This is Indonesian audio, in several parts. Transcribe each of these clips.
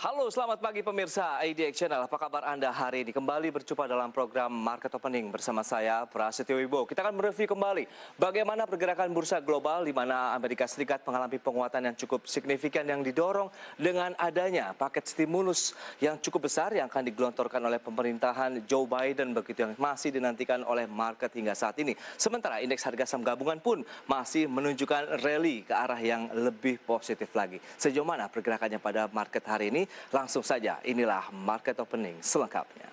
Halo, selamat pagi pemirsa IDX Channel. Apa kabar Anda hari ini? Kembali berjumpa dalam program Market Opening bersama saya, Prasetyo Wibowo. Kita akan mereview kembali bagaimana pergerakan bursa global di mana Amerika Serikat mengalami penguatan yang cukup signifikan yang didorong dengan adanya paket stimulus yang cukup besar yang akan digelontorkan oleh pemerintahan Joe Biden, begitu yang masih dinantikan oleh market hingga saat ini. Sementara indeks harga saham gabungan pun masih menunjukkan rally ke arah yang lebih positif lagi. Sejauh mana pergerakannya pada market hari ini? Langsung saja, inilah Market Opening selengkapnya.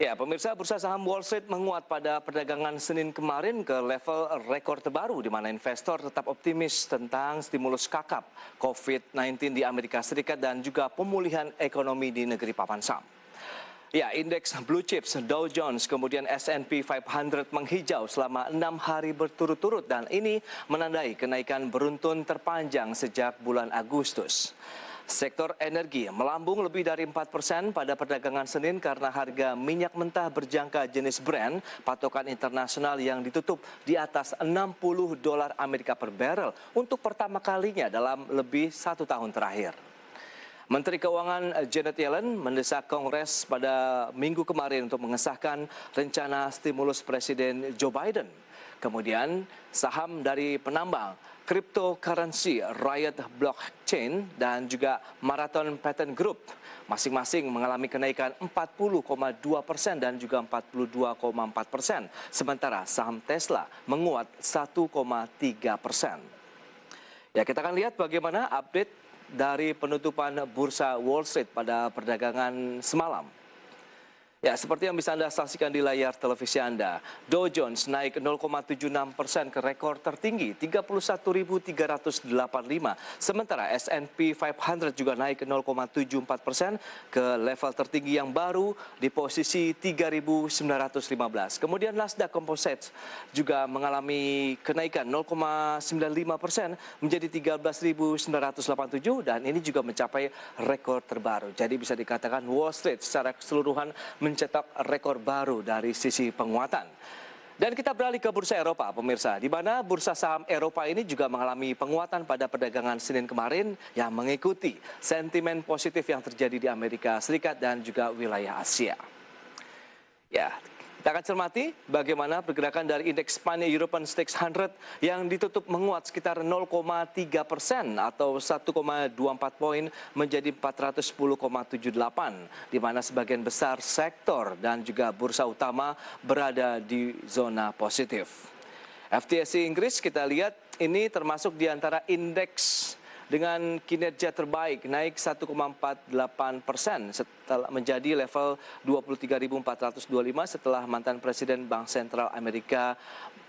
Ya, pemirsa, bursa saham Wall Street menguat pada perdagangan Senin kemarin ke level rekor terbaru di mana investor tetap optimis tentang stimulus kakap COVID-19 di Amerika Serikat dan juga pemulihan ekonomi di negeri papan sam. Ya, indeks blue chips Dow Jones kemudian S&P 500 menghijau selama 6 hari berturut-turut dan ini menandai kenaikan beruntun terpanjang sejak bulan Agustus. Sektor energi melambung lebih dari 4% pada perdagangan Senin karena harga minyak mentah berjangka jenis Brent patokan internasional yang ditutup di atas $60 Amerika per barrel untuk pertama kalinya dalam lebih 1 tahun terakhir. Menteri Keuangan Janet Yellen mendesak Kongres pada minggu kemarin untuk mengesahkan rencana stimulus Presiden Joe Biden. Kemudian saham dari penambang, cryptocurrency, Riot Blockchain, dan juga Marathon Patent Group masing-masing mengalami kenaikan 40,2% dan juga 42,4%. Sementara saham Tesla menguat 1,3%. Ya, kita akan lihat bagaimana update dari penutupan bursa Wall Street pada perdagangan semalam. Ya, seperti yang bisa Anda saksikan di layar televisi Anda, Dow Jones naik 0,76% ke rekor tertinggi 31.385. Sementara S&P 500 juga naik 0,74% ke level tertinggi yang baru di posisi 3.915. Kemudian Nasdaq Composite juga mengalami kenaikan 0,95% menjadi 13.987 dan ini juga mencapai rekor terbaru. Jadi bisa dikatakan Wall Street secara keseluruhan mencetak rekor baru dari sisi penguatan. Dan kita beralih ke bursa Eropa, pemirsa, di mana bursa saham Eropa ini juga mengalami penguatan pada perdagangan Senin kemarin yang mengikuti sentimen positif yang terjadi di Amerika Serikat dan juga wilayah Asia. Ya, kita akan cermati bagaimana pergerakan dari indeks Spania European Stocks 100 yang ditutup menguat sekitar 0,3% atau 1,24 poin menjadi 410,78, di mana sebagian besar sektor dan juga bursa utama berada di zona positif. FTSE Inggris kita lihat ini termasuk di antara indeks dengan kinerja terbaik naik 1,48% setelah menjadi level 23.425 setelah mantan Presiden Bank Sentral Amerika,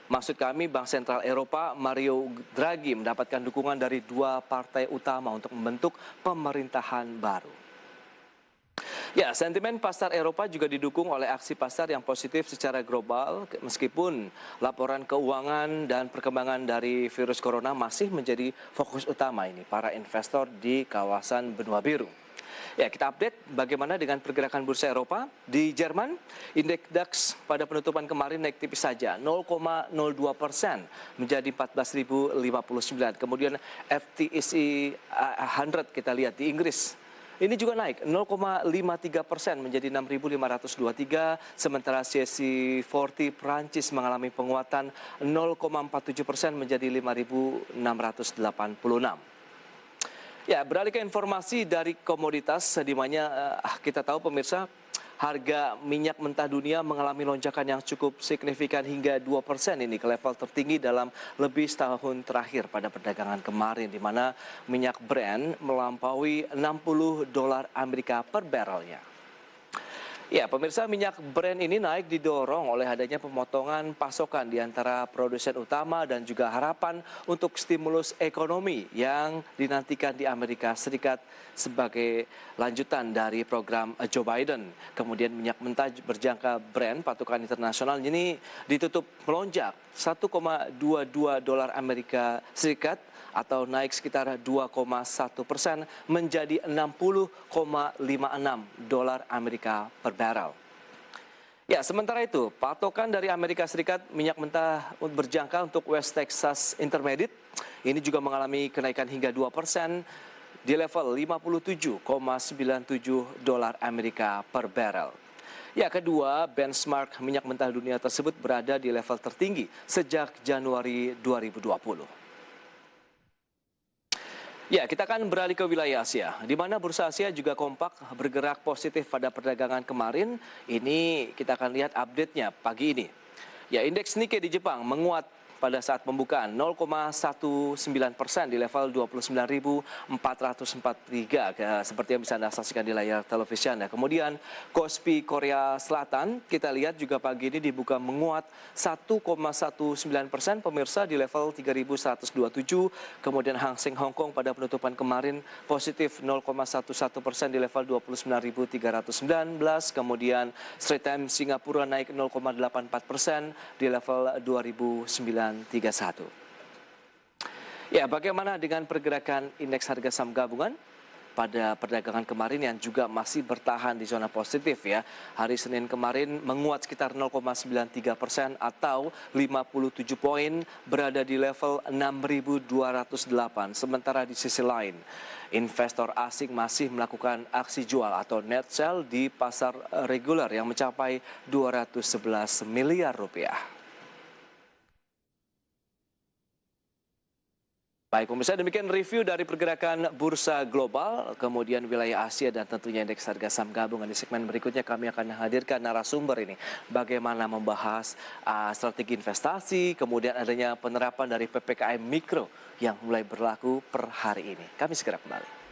maksud kami Bank Sentral Eropa, Mario Draghi mendapatkan dukungan dari dua partai utama untuk membentuk pemerintahan baru. Ya, sentimen pasar Eropa juga didukung oleh aksi pasar yang positif secara global meskipun laporan keuangan dan perkembangan dari virus corona masih menjadi fokus utama ini para investor di kawasan benua biru. Ya, kita update bagaimana dengan pergerakan bursa Eropa. Di Jerman, indeks DAX pada penutupan kemarin naik tipis saja 0,02% menjadi 14.059. Kemudian FTSE 100 kita lihat di Inggris ini juga naik 0,53% menjadi 6.523, sementara CAC 40 Prancis mengalami penguatan 0,47% menjadi 5.686. Ya, beralih ke informasi dari komoditas, di mana kita tahu pemirsa, harga minyak mentah dunia mengalami lonjakan yang cukup signifikan hingga 2% ini ke level tertinggi dalam lebih setahun terakhir pada perdagangan kemarin, di mana minyak Brent melampaui $60 Amerika per barrelnya. Ya, pemirsa, minyak Brent ini naik didorong oleh adanya pemotongan pasokan di antara produsen utama dan juga harapan untuk stimulus ekonomi yang dinantikan di Amerika Serikat sebagai lanjutan dari program Joe Biden. Kemudian minyak mentah berjangka Brent patokan internasional ini ditutup melonjak $1,22 Amerika Serikat atau naik sekitar 2,1% menjadi $60,56 Amerika per barrel. Ya, sementara itu, patokan dari Amerika Serikat minyak mentah berjangka untuk West Texas Intermediate ini juga mengalami kenaikan hingga 2% di level 57,97 dolar Amerika per barrel. Ya, kedua, benchmark minyak mentah dunia tersebut berada di level tertinggi sejak Januari 2020. Ya, kita akan beralih ke wilayah Asia, di mana bursa Asia juga kompak bergerak positif pada perdagangan kemarin. Ini kita akan lihat update-nya pagi ini. Ya, indeks Nikkei di Jepang menguat pada saat pembukaan 0,19% di level 29.443 seperti yang bisa Anda saksikan di layar televisi Anda. Kemudian Kospi Korea Selatan kita lihat juga pagi ini dibuka menguat 1,19% pemirsa di level 3.127. Kemudian Hang Seng Hong Kong pada penutupan kemarin positif 0,11% di level 29.319. Kemudian Straits Times Singapura naik 0,84% di level 2.931. Ya, bagaimana dengan pergerakan indeks harga saham gabungan pada perdagangan kemarin yang juga masih bertahan di zona positif ya. Hari Senin kemarin menguat sekitar 0,93% atau 57 poin berada di level 6.208. Sementara di sisi lain, investor asing masih melakukan aksi jual atau net sell di pasar reguler yang mencapai 211 miliar rupiah. Baik, pemirsa, demikian review dari pergerakan bursa global, kemudian wilayah Asia dan tentunya indeks harga saham gabungan. Di segmen berikutnya kami akan hadirkan narasumber ini. Bagaimana membahas strategi investasi, kemudian adanya penerapan dari PPKM Mikro yang mulai berlaku per hari ini. Kami segera kembali.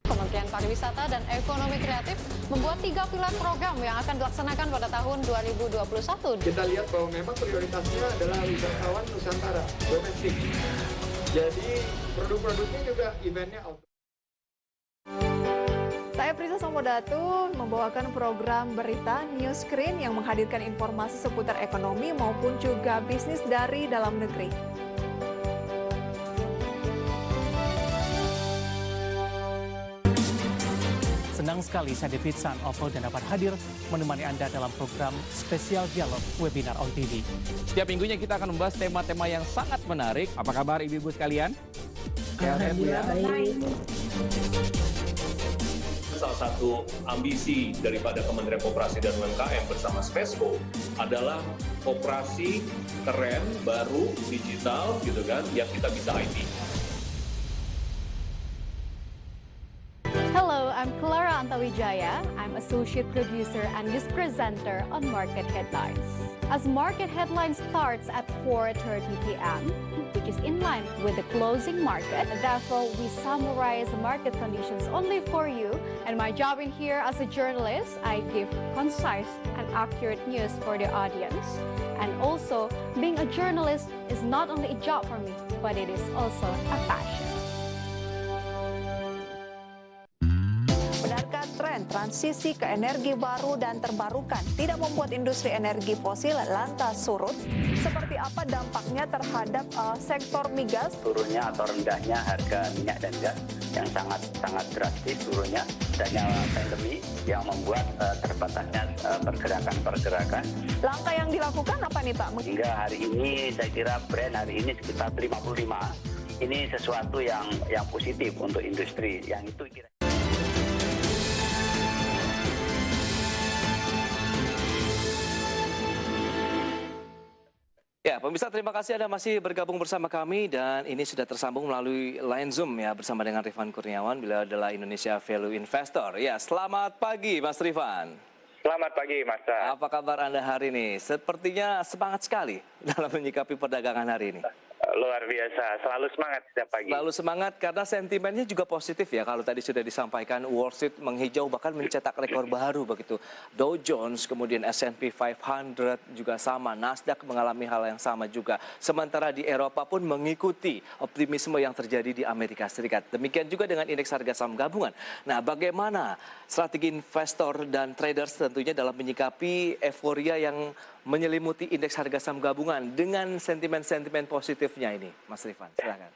Kementerian Pariwisata dan Ekonomi Kreatif membuat 3 pilar program yang akan dilaksanakan pada tahun 2021. Kita lihat bahwa memang prioritasnya adalah wisatawan Nusantara, domestik. Jadi produk-produknya juga eventnya outdoor. Saya Prisa Samodatu membawakan program berita News Screen yang menghadirkan informasi seputar ekonomi maupun juga bisnis dari dalam negeri. Senang sekali saya David San Oval dan dapat hadir menemani Anda dalam program spesial dialog webinar on TV. Setiap minggunya kita akan membahas tema-tema yang sangat menarik. Apa kabar ibu-ibu sekalian? Sehat ya? Salah satu ambisi daripada Kementerian Koperasi dan UMKM bersama Spesco adalah koperasi keren, baru, digital gitu kan, yang kita bisa IT. Hello, I'm Clara Antawijaya. I'm associate producer and news presenter on Market Headlines. As Market Headlines starts at 4:30 p.m., which is in line with the closing market, therefore we summarize the market conditions only for you. And my job in here as a journalist, I give concise and accurate news for the audience. And also, being a journalist is not only a job for me, but it is also a passion. Benarkah tren transisi ke energi baru dan terbarukan tidak membuat industri energi fosil lantas surut? Seperti apa dampaknya terhadap sektor migas? Turunnya atau rendahnya harga minyak dan gas yang sangat drastis turunnya, adanya pandemi yang membuat terbatasnya pergerakan. Langkah yang dilakukan apa nih Pak? Hingga hari ini saya kira Brent hari ini sekitar 55. Ini sesuatu yang positif untuk industri yang itu kira. Ya, pemirsa, terima kasih Anda masih bergabung bersama kami dan ini sudah tersambung melalui line Zoom ya bersama dengan Rifan Kurniawan, beliau adalah Indonesia Value Investor. Ya, selamat pagi Mas Rifan. Selamat pagi Mas. Apa kabar Anda hari ini? Sepertinya semangat sekali dalam menyikapi perdagangan hari ini. luar biasa. Selalu semangat setiap pagi. Selalu semangat karena sentimennya juga positif ya. Kalau tadi sudah disampaikan Wall Street menghijau bahkan mencetak rekor baru begitu. Dow Jones, kemudian S&P 500 juga sama. Nasdaq mengalami hal yang sama juga. Sementara di Eropa pun mengikuti optimisme yang terjadi di Amerika Serikat. Demikian juga dengan indeks harga saham gabungan. Nah, bagaimana strategi investor dan traders tentunya dalam menyikapi euforia yang menyelimuti indeks harga saham gabungan dengan sentimen-sentimen positifnya ini, Mas Rifan, silakan.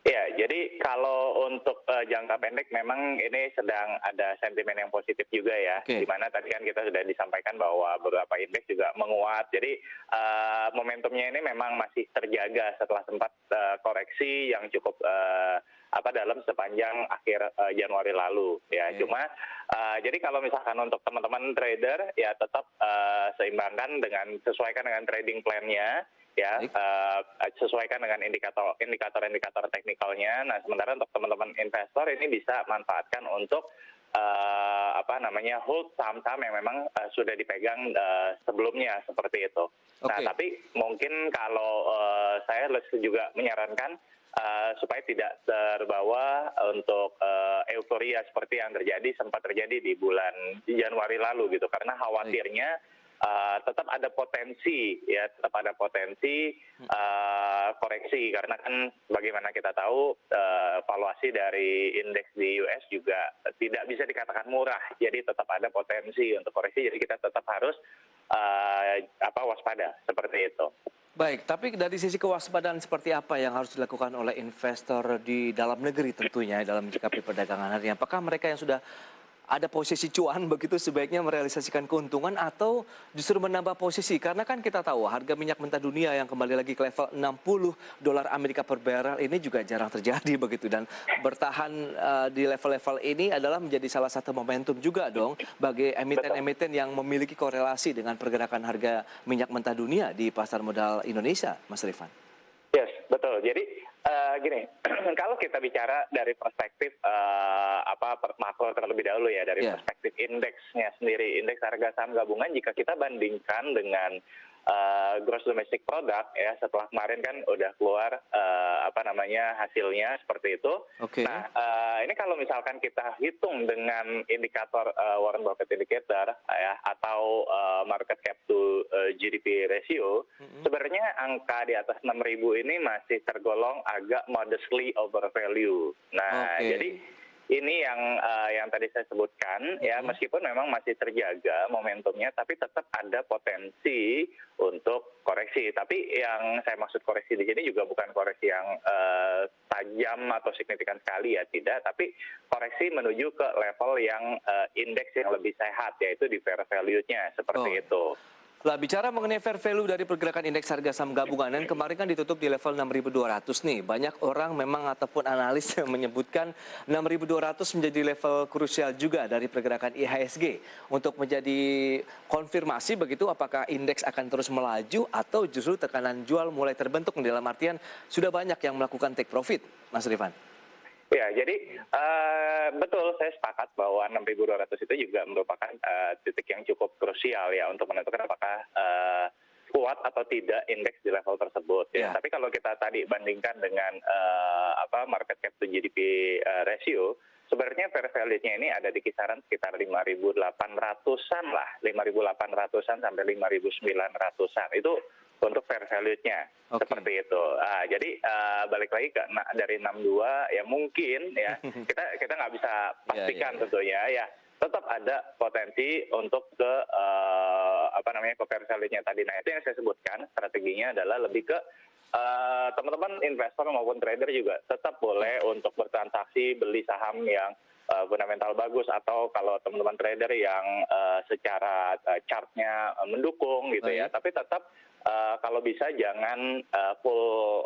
Ya, jadi kalau untuk jangka pendek memang ini sedang ada sentimen yang positif juga ya. Oke. Di mana tadi kan kita sudah disampaikan bahwa beberapa indeks juga menguat. Jadi momentumnya ini memang masih terjaga setelah sempat koreksi yang cukup dalam sepanjang akhir Januari lalu ya. Oke. Cuma jadi kalau misalkan untuk teman-teman trader ya tetap seimbangkan dengan sesuaikan dengan trading plan-nya ya, sesuaikan dengan indikator teknikalnya. Nah, sementara untuk teman-teman investor ini bisa manfaatkan untuk hold saham-saham yang memang sudah dipegang sebelumnya seperti itu. Nah, Oke. tapi mungkin kalau saya juga menyarankan supaya tidak terbawa untuk euforia seperti yang sempat terjadi di bulan Januari lalu gitu, karena khawatirnya tetap ada potensi koreksi, karena kan bagaimana kita tahu valuasi dari indeks di US juga tidak bisa dikatakan murah, jadi tetap ada potensi untuk koreksi, jadi kita tetap harus waspada seperti itu. Baik, tapi dari sisi kewaspadaan seperti apa yang harus dilakukan oleh investor di dalam negeri tentunya dalam menyikapi perdagangan hari ini? Apakah mereka yang sudah ada posisi cuan begitu sebaiknya merealisasikan keuntungan atau justru menambah posisi? Karena kan kita tahu harga minyak mentah dunia yang kembali lagi ke level $60 Amerika per barrel ini juga jarang terjadi begitu, dan bertahan di level-level ini adalah menjadi salah satu momentum juga dong bagi emiten-emiten yang memiliki korelasi dengan pergerakan harga minyak mentah dunia di pasar modal Indonesia, Mas Rifan. Yes, betul. Jadi gini, kalau kita bicara dari perspektif makro terlebih dahulu ya, dari perspektif indeksnya sendiri, indeks harga saham gabungan, jika kita bandingkan dengan gross domestic product ya, setelah kemarin kan udah keluar hasilnya seperti itu. Oke. Nah, ini kalau misalkan kita hitung dengan indikator Warren Buffett indicator ya, atau market cap to GDP ratio, sebenarnya angka di atas 6.000 ini masih tergolong agak modestly overvalue. Nah, jadi ini yang tadi saya sebutkan ya, meskipun memang masih terjaga momentumnya, tapi tetap ada potensi untuk koreksi. Tapi yang saya maksud koreksi di sini juga bukan koreksi yang tajam atau signifikan sekali ya, tidak. Tapi koreksi menuju ke level yang indeks yang lebih sehat, yaitu di fair value-nya seperti itu. Lah, bicara mengenai fair value dari pergerakan indeks harga saham gabungan, dan kemarin kan ditutup di level 6.200 nih. Banyak orang memang ataupun analis yang menyebutkan 6.200 menjadi level krusial juga dari pergerakan IHSG untuk menjadi konfirmasi begitu apakah indeks akan terus melaju atau justru tekanan jual mulai terbentuk, dalam artian sudah banyak yang melakukan take profit, Mas Rifan. Ya, jadi betul, saya sepakat bahwa 6.200 itu juga merupakan titik yang cukup krusial ya untuk menentukan apakah kuat atau tidak indeks di level tersebut. Ya. Tapi kalau kita tadi bandingkan dengan market cap to GDP ratio, sebenarnya fair value-nya ini ada di kisaran sekitar 5.800-an lah, 5.800-an sampai 5.900-an. Itu untuk fair value-nya seperti itu. Jadi balik lagi ke dari 62 ya, mungkin ya kita nggak bisa pastikan tentunya ya, tetap ada potensi untuk ke ke fair value-nya tadi. Nah, itu yang saya sebutkan, strateginya adalah lebih ke teman-teman investor maupun trader juga tetap boleh untuk bertransaksi beli saham yang fundamental bagus, atau kalau teman-teman trader yang secara chartnya mendukung gitu ya, tapi tetap kalau bisa jangan full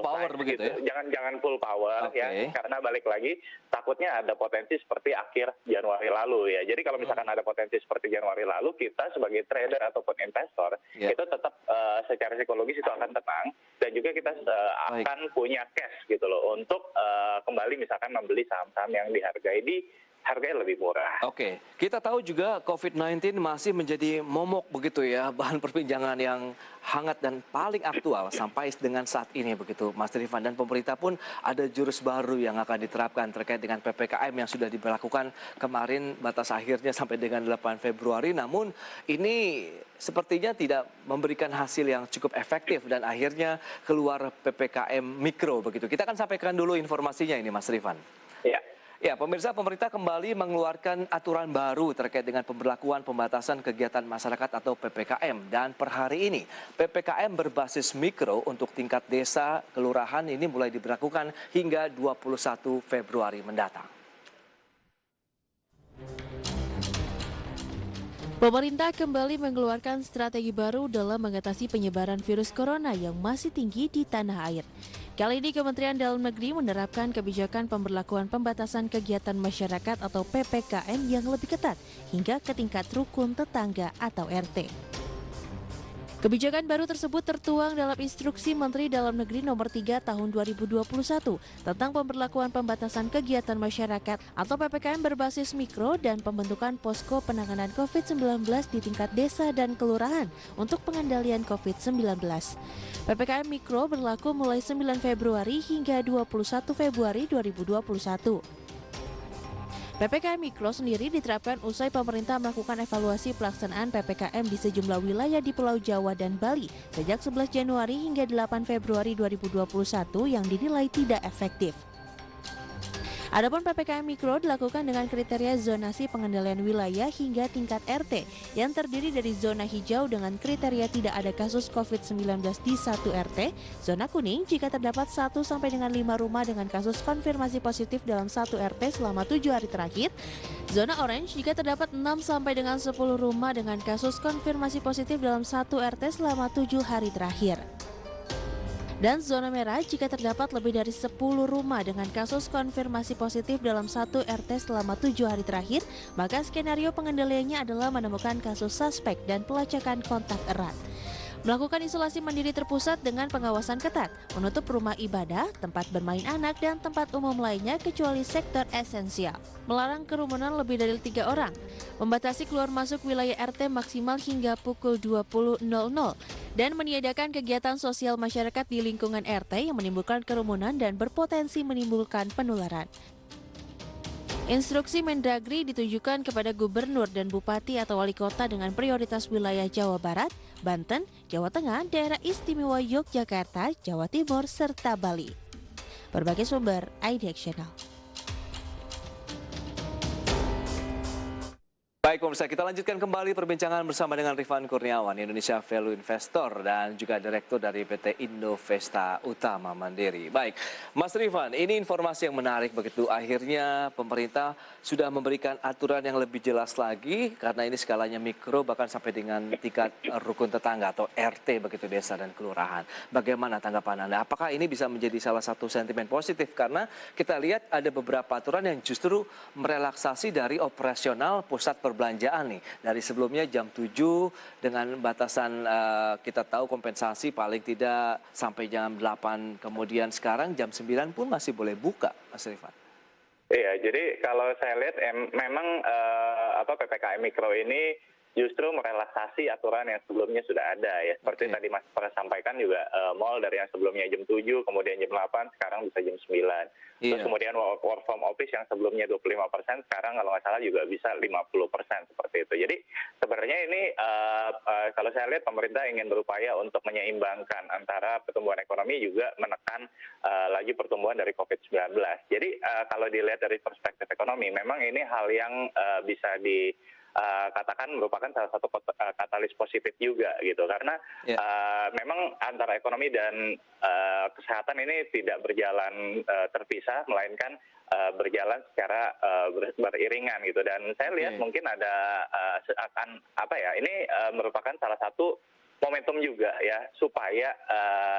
power size, begitu gitu. ya. Jangan full power ya, karena balik lagi takutnya ada potensi seperti akhir Januari lalu ya. Jadi kalau misalkan ada potensi seperti Januari lalu, kita sebagai trader ataupun investor itu tetap secara psikologis itu akan tenang, dan juga kita akan punya cash gitu loh untuk kembali misalkan membeli saham-saham yang dihargai di harganya lebih murah. Oke, kita tahu juga COVID-19 masih menjadi momok begitu ya, bahan perbincangan yang hangat dan paling aktual sampai dengan saat ini begitu, Mas Rifan. Dan pemerintah pun ada jurus baru yang akan diterapkan terkait dengan PPKM yang sudah diberlakukan kemarin batas akhirnya sampai dengan 8 Februari. Namun ini sepertinya tidak memberikan hasil yang cukup efektif dan akhirnya keluar PPKM mikro begitu. Kita akan sampaikan dulu informasinya ini, Mas Rifan. Ya. Ya, pemirsa, pemerintah kembali mengeluarkan aturan baru terkait dengan pemberlakuan pembatasan kegiatan masyarakat atau PPKM. Dan per hari ini, PPKM berbasis mikro untuk tingkat desa, kelurahan ini mulai diberlakukan hingga 21 Februari mendatang. Pemerintah kembali mengeluarkan strategi baru dalam mengatasi penyebaran virus corona yang masih tinggi di tanah air. Kali ini Kementerian Dalam Negeri menerapkan kebijakan pemberlakuan pembatasan kegiatan masyarakat atau PPKM yang lebih ketat hingga ke tingkat rukun tetangga atau RT. Kebijakan baru tersebut tertuang dalam Instruksi Menteri Dalam Negeri Nomor 3 Tahun 2021 tentang pemberlakuan pembatasan kegiatan masyarakat atau PPKM berbasis mikro dan pembentukan posko penanganan COVID-19 di tingkat desa dan kelurahan untuk pengendalian COVID-19. PPKM mikro berlaku mulai 9 Februari hingga 21 Februari 2021. PPKM Mikro sendiri diterapkan usai pemerintah melakukan evaluasi pelaksanaan PPKM di sejumlah wilayah di Pulau Jawa dan Bali sejak 11 Januari hingga 8 Februari 2021 yang dinilai tidak efektif. Adapun PPKM Mikro dilakukan dengan kriteria zonasi pengendalian wilayah hingga tingkat RT yang terdiri dari zona hijau dengan kriteria tidak ada kasus COVID-19 di satu RT, zona kuning jika terdapat 1 sampai dengan 5 rumah dengan kasus konfirmasi positif dalam satu RT selama 7 hari terakhir, zona orange jika terdapat 6 sampai dengan 10 rumah dengan kasus konfirmasi positif dalam satu RT selama 7 hari terakhir. Dan zona merah jika terdapat lebih dari 10 rumah dengan kasus konfirmasi positif dalam satu RT selama 7 hari terakhir, maka skenario pengendaliannya adalah menemukan kasus suspek dan pelacakan kontak erat. Melakukan isolasi mandiri terpusat dengan pengawasan ketat, menutup rumah ibadah, tempat bermain anak, dan tempat umum lainnya kecuali sektor esensial. Melarang kerumunan lebih dari 3 orang. Membatasi keluar masuk wilayah RT maksimal hingga pukul 20.00. Dan meniadakan kegiatan sosial masyarakat di lingkungan RT yang menimbulkan kerumunan dan berpotensi menimbulkan penularan. Instruksi Mendagri ditujukan kepada gubernur dan bupati atau wali kota dengan prioritas wilayah Jawa Barat, Banten, Jawa Tengah, Daerah Istimewa Yogyakarta, Jawa Timur, serta Bali. Berbagai sumber, IDX Channel. Baik pemirsa, kita lanjutkan kembali perbincangan bersama dengan Rifan Kurniawan, Indonesia Value Investor dan juga Direktur dari PT Indovesta Utama Mandiri. Baik, Mas Rifan, ini informasi yang menarik begitu. Akhirnya pemerintah sudah memberikan aturan yang lebih jelas lagi karena ini skalanya mikro bahkan sampai dengan tingkat rukun tetangga atau RT begitu, desa dan kelurahan. Bagaimana tanggapan Anda? Apakah ini bisa menjadi salah satu sentimen positif? Karena kita lihat ada beberapa aturan yang justru merelaksasi dari operasional pusat perbelanjaan nih. Dari sebelumnya jam 7 dengan batasan kita tahu kompensasi paling tidak sampai jam 8. Kemudian sekarang jam 9 pun masih boleh buka, Mas Rifan. Iya, jadi kalau saya lihat memang PPKM Mikro ini justru merelaksasi aturan yang sebelumnya sudah ada ya. Seperti tadi Mas pernah sampaikan juga mall dari yang sebelumnya jam 7, kemudian jam 8, sekarang bisa jam 9. Terus kemudian work from office yang sebelumnya 25%, sekarang kalau nggak salah juga bisa 50% seperti itu. Jadi sebenarnya ini kalau saya lihat pemerintah ingin berupaya untuk menyeimbangkan antara pertumbuhan ekonomi juga menekan laju pertumbuhan dari COVID-19. Jadi kalau dilihat dari perspektif ekonomi, memang ini hal yang bisa katakan merupakan salah satu katalis positif juga gitu, karena memang antara ekonomi dan kesehatan ini tidak berjalan terpisah, melainkan berjalan secara beriringan gitu. Dan saya lihat mungkin ada ini merupakan salah satu momentum juga ya, supaya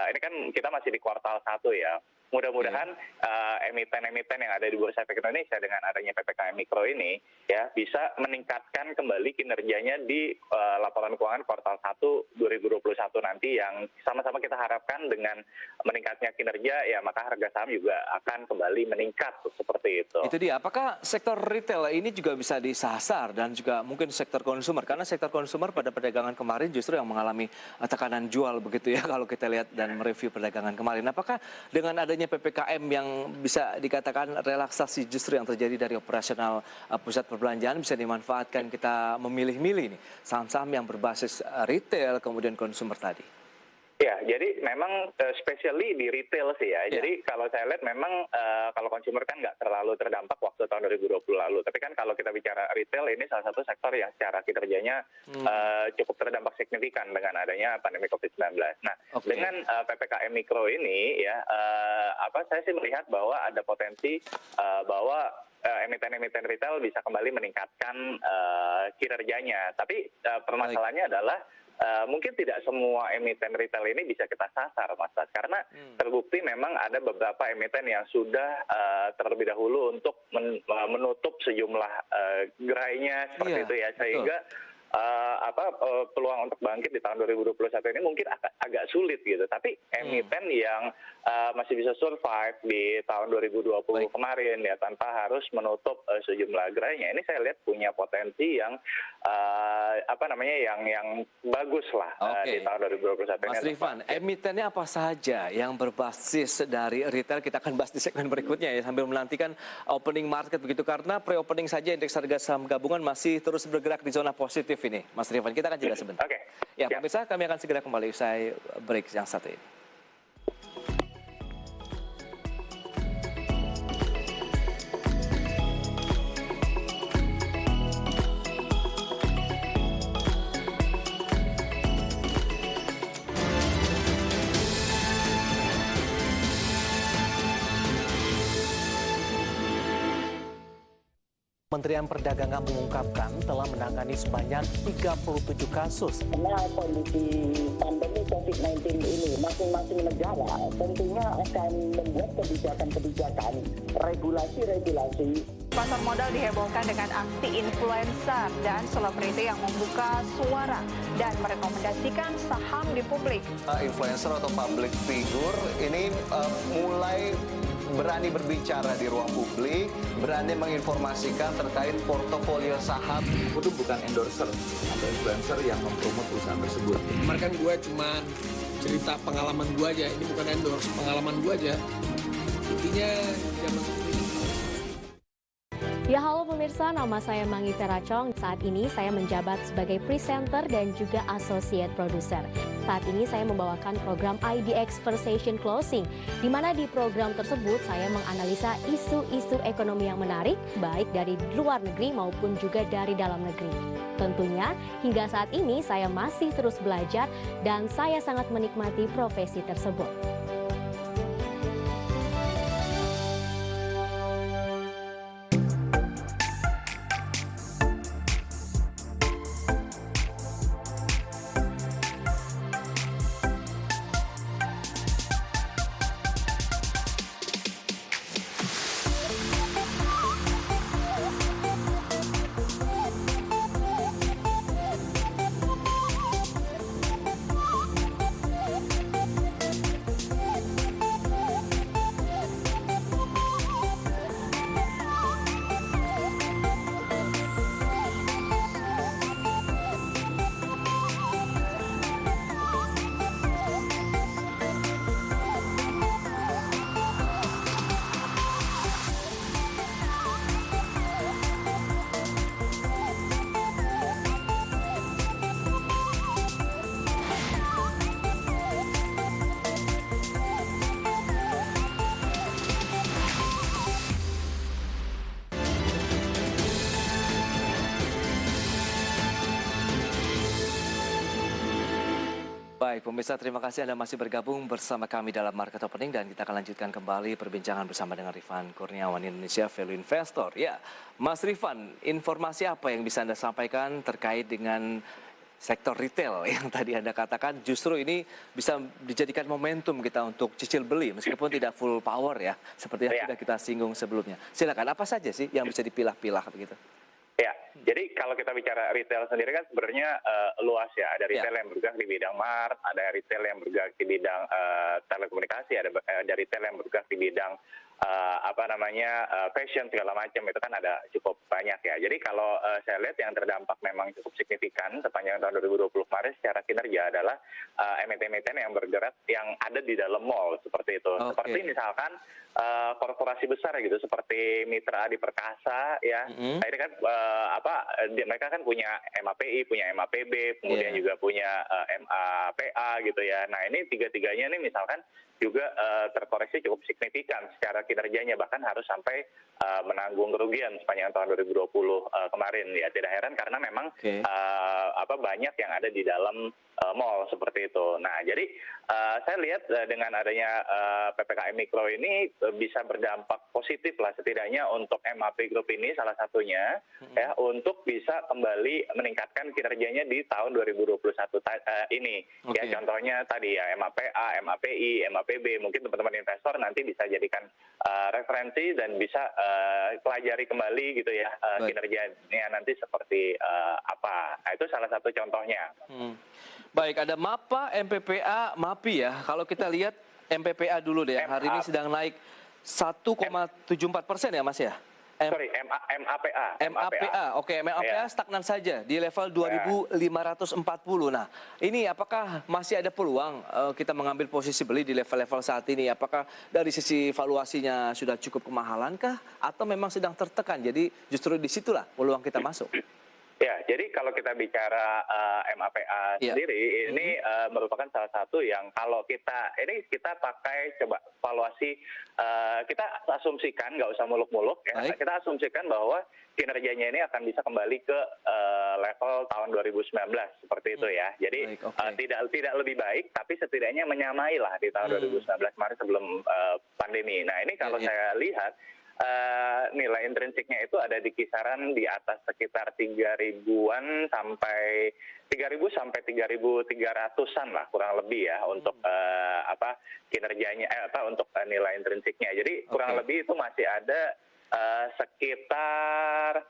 ini kan kita masih di kuartal 1 ya, mudah-mudahan emiten-emiten yang ada di Bursa Efek Indonesia dengan adanya PPKM Mikro ini ya bisa meningkatkan kembali kinerjanya di laporan keuangan kuartal 1 2021 nanti, yang sama-sama kita harapkan dengan meningkatnya kinerja ya maka harga saham juga akan kembali meningkat seperti itu. Itu dia. Apakah sektor retail ini juga bisa disasar dan juga mungkin sektor konsumer? Karena sektor konsumer pada perdagangan kemarin justru yang mengalami tekanan jual begitu ya kalau kita lihat dan mereview perdagangan kemarin. Apakah dengan adanya PPKM yang bisa dikatakan relaksasi justru yang terjadi dari operasional pusat perbelanjaan bisa dimanfaatkan kita memilih-milih nih saham-saham yang berbasis retail kemudian konsumer tadi? Ya, jadi memang especially di retail sih ya. Jadi kalau saya lihat memang kalau consumer kan nggak terlalu terdampak waktu tahun 2020 lalu. Tapi kan kalau kita bicara retail ini salah satu sektor yang secara kinerjanya cukup terdampak signifikan dengan adanya pandemi COVID-19. Nah, dengan PPKM Mikro ini ya, saya sih melihat bahwa ada potensi bahwa emiten-emiten retail bisa kembali meningkatkan kinerjanya. Tapi permasalahannya adalah mungkin tidak semua emiten retail ini bisa kita sasar, Mas, karena terbukti memang ada beberapa emiten yang sudah terlebih dahulu untuk menutup sejumlah gerainya seperti itu ya, sehingga peluang untuk bangkit di tahun 2021 ini mungkin agak sulit gitu. Tapi emiten yang masih bisa survive di tahun 2020 kemarin ya tanpa harus menutup sejumlah gerainya, ini saya lihat punya potensi yang yang bagus lah di tahun 2021 ini. Mas Rifan, emitennya apa saja yang berbasis dari retail? Kita akan bahas di segmen berikutnya ya sambil menantikan opening market begitu, karena pre-opening saja indeks harga saham gabungan masih terus bergerak di zona positif ini. Mas Rifan, kita akan jeda sebentar. Ya, pemirsa, kami akan segera kembali usai break yang satu ini. Kementerian Perdagangan mengungkapkan telah menangani sebanyak 37 kasus. Karena kondisi pandemi COVID-19 ini, masing-masing negara tentunya akan membuat kebijakan-kebijakan, regulasi-regulasi. Pasar modal dihebohkan dengan aksi influencer dan selebriti yang membuka suara dan merekomendasikan saham di publik. Influencer atau public figure ini mulai berani berbicara di ruang publik, berani menginformasikan terkait portofolio saham. Itu bukan endorser atau influencer yang mempromot perusahaan tersebut. Kemarin kan gue cuma cerita pengalaman gue aja, ini bukan endorse, pengalaman gue aja. Intinya jangan. Ya, halo pemirsa, nama saya Mangi Teracong. Saat ini saya menjabat sebagai presenter dan juga associate producer. Saat ini saya membawakan program IDX Conversation Closing, di mana di program tersebut saya menganalisa isu-isu ekonomi yang menarik, baik dari luar negeri maupun juga dari dalam negeri. Tentunya hingga saat ini saya masih terus belajar dan saya sangat menikmati profesi tersebut. Baik, pemirsa, terima kasih Anda masih bergabung bersama kami dalam Market Opening dan kita akan lanjutkan kembali perbincangan bersama dengan Rifan Kurniawan, Indonesia Value Investor. Ya, Mas Rifan, informasi apa yang bisa Anda sampaikan terkait dengan sektor retail yang tadi Anda katakan justru ini bisa dijadikan momentum kita untuk cicil beli meskipun tidak full power ya, seperti yang sudah kita singgung sebelumnya. Silakan, apa saja sih yang bisa dipilah-pilah begitu? Ya, jadi kalau kita bicara retail sendiri kan sebenarnya luas ya. Ada retail yang bergerak di bidang mart, ada retail yang bergerak di bidang telekomunikasi, ada retail yang bergerak di bidang fashion segala macam, itu kan ada cukup banyak ya. Jadi kalau saya lihat yang terdampak memang cukup signifikan sepanjang tahun 2020 kemarin secara kinerja adalah emiten-emiten yang bergerak yang ada di dalam mall seperti itu. Seperti misalkan korporasi besar gitu seperti Mitra Adi Perkasa ya. Ini kan mereka kan punya MAPI, punya MAPB, kemudian juga punya MAPA gitu ya. Nah, ini tiga-tiganya nih misalkan juga terkoreksi cukup signifikan secara kinerjanya, bahkan harus sampai menanggung kerugian sepanjang tahun 2020 kemarin ya. Tidak heran karena memang banyak yang ada di dalam mall seperti itu. Nah, jadi saya lihat dengan adanya PPKM Mikro ini bisa berdampak positif lah setidaknya untuk MAP Group ini salah satunya ya untuk bisa kembali meningkatkan kinerjanya di tahun 2021 ini. Ya, contohnya tadi ya MAPA, MAPI, MAPB, mungkin teman-teman investor nanti bisa jadikan referensi dan bisa pelajari kembali gitu ya kinerjanya nanti seperti apa. Nah, itu salah satu contohnya. Baik, ada MAPA, MPPA, MAPI ya. Kalau kita lihat MPPA dulu deh, hari ini sedang naik 1,74% ya Mas ya? MAPA. MAPA, oke, MAPA stagnan saja di level 2.540. Nah, ini apakah masih ada peluang kita mengambil posisi beli di level-level saat ini? Apakah dari sisi valuasinya sudah cukup kemahalan kah? Atau memang sedang tertekan? Jadi justru disitulah peluang kita masuk. Ya, jadi kalau kita bicara MAPA sendiri, ini merupakan salah satu yang kalau kita pakai coba valuasi, kita asumsikan, nggak usah muluk-muluk, ya, kita asumsikan bahwa kinerjanya ini akan bisa kembali ke level tahun 2019 seperti itu ya. Jadi tidak lebih baik, tapi setidaknya menyamai lah di tahun 2019 kemarin sebelum pandemi. Nah, ini kalau saya lihat nilai intrinsiknya itu ada di kisaran di atas sekitar 3.000-an sampai 3.000 sampai 3.300-an lah kurang lebih ya untuk kinerjanya untuk nilai intrinsiknya. Jadi kurang lebih itu masih ada sekitar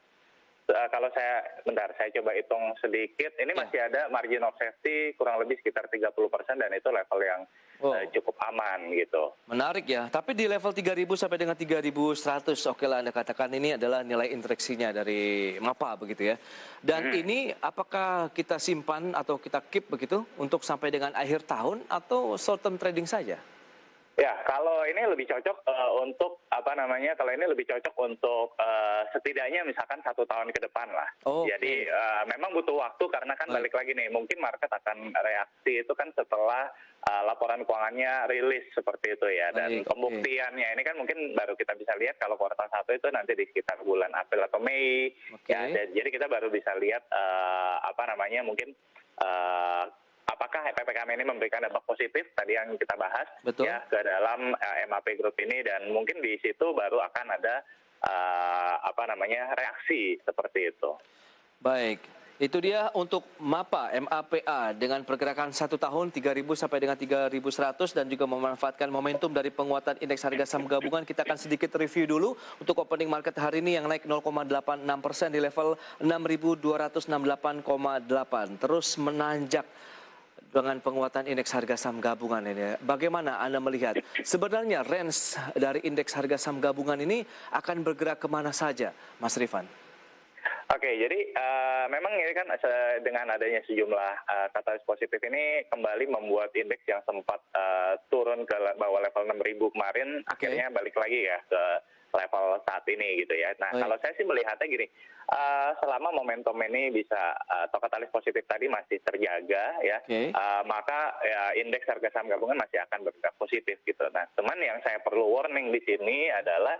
kalau saya coba hitung sedikit, ini masih ada margin of safety kurang lebih sekitar 30% dan itu level yang cukup aman gitu. Menarik ya, tapi di level 3.000 sampai dengan 3.100, oke lah Anda katakan ini adalah nilai intriksinya dari MAPA begitu ya. Dan ini apakah kita simpan atau kita keep begitu untuk sampai dengan akhir tahun atau short term trading saja? Ya, kalau ini lebih cocok untuk kalau ini lebih cocok untuk setidaknya misalkan 1 tahun ke depan lah. Jadi memang butuh waktu karena kan balik lagi nih, mungkin market akan reaksi itu kan setelah laporan keuangannya rilis seperti itu ya. Dan pembuktiannya ini kan mungkin baru kita bisa lihat kalau kuartal 1 itu nanti di sekitar bulan April atau Mei. Ya, jadi kita baru bisa lihat mungkin apakah PPKM ini memberikan dampak positif tadi yang kita bahas ya ke dalam MAP Group ini, dan mungkin di situ baru akan ada reaksi seperti itu. Baik, itu dia untuk MAPA, MAPA dengan pergerakan 1 tahun 3.000 sampai dengan 3.100 dan juga memanfaatkan momentum dari penguatan indeks harga saham gabungan. Kita akan sedikit review dulu untuk opening market hari ini yang naik 0,86% di level 6.268,8, terus menanjak dengan penguatan indeks harga saham gabungan ini. Bagaimana Anda melihat sebenarnya range dari indeks harga saham gabungan ini akan bergerak kemana saja, Mas Rifan? Oke, jadi memang ini kan dengan adanya sejumlah katalis positif ini kembali membuat indeks yang sempat turun ke bawah level 6.000 kemarin akhirnya balik lagi ya ke level saat ini gitu ya. Nah, kalau saya sih melihatnya gini, selama momentum ini bisa atau katalis positif tadi masih terjaga ya, maka ya, indeks harga saham gabungan masih akan bergerak positif gitu. Nah, teman yang saya perlu warning di sini adalah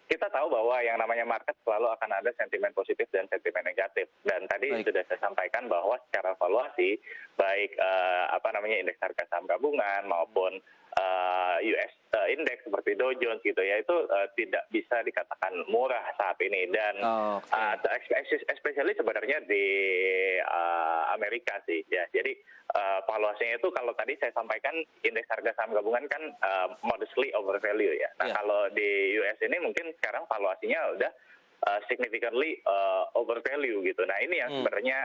kita tahu bahwa yang namanya market selalu akan ada sentimen positif dan sentimen negatif. Dan tadi sudah saya sampaikan bahwa secara valuasi baik indeks harga saham gabungan maupun US index seperti Dow Jones gitu ya, itu tidak bisa dikatakan murah saat ini, dan especially sebenarnya di Amerika sih ya. Jadi valuasinya itu kalau tadi saya sampaikan indeks harga saham gabungan kan modestly overvalue ya. Nah kalau di US ini mungkin sekarang valuasinya udah significantly overvalue gitu. Nah ini yang sebenarnya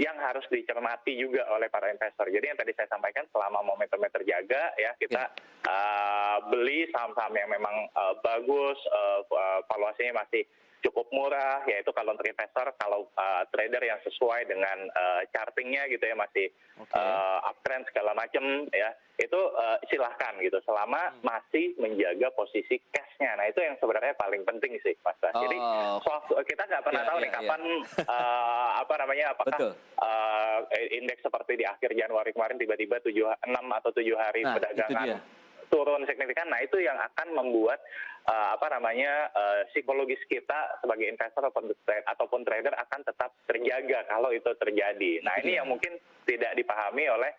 yang harus dicermati juga oleh para investor. Jadi yang tadi saya sampaikan, selama momentumnya terjaga ya, kita beli saham-saham yang memang bagus, valuasinya masih cukup murah, yaitu kalau untuk investor, kalau trader yang sesuai dengan chartingnya gitu ya, masih uptrend segala macam ya, itu silahkan gitu, selama masih menjaga posisi cash-nya. Nah itu yang sebenarnya paling penting sih, Mas Bas. Jadi kita nggak pernah tahu nih kapan apakah indeks seperti di akhir Januari kemarin tiba-tiba 6 atau 7 hari perdagangan turun signifikan. Nah itu yang akan membuat psikologis kita sebagai investor ataupun trader akan tetap terjaga kalau itu terjadi. Nah ini yang mungkin tidak dipahami oleh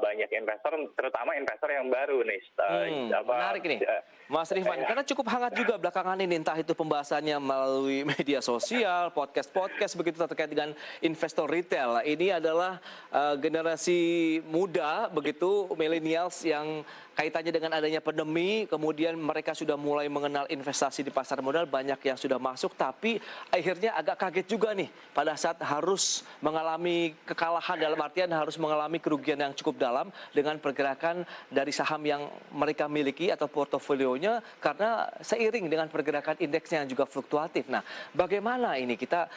banyak investor, terutama investor yang baru nih. Menarik nih, Mas Rifan, karena cukup hangat juga belakangan ini, entah itu pembahasannya melalui media sosial, podcast begitu terkait dengan investor retail. Ini adalah generasi muda begitu, millennials yang kaitannya dengan adanya pandemi, kemudian mereka sudah mulai mengenal investasi di pasar modal, banyak yang sudah masuk, tapi akhirnya agak kaget juga nih pada saat harus mengalami kekalahan, dalam artian harus mengalami kerugian yang cukup dalam dengan pergerakan dari saham yang mereka miliki atau portofolionya, karena seiring dengan pergerakan indeksnya yang juga fluktuatif. Nah, bagaimana ini kita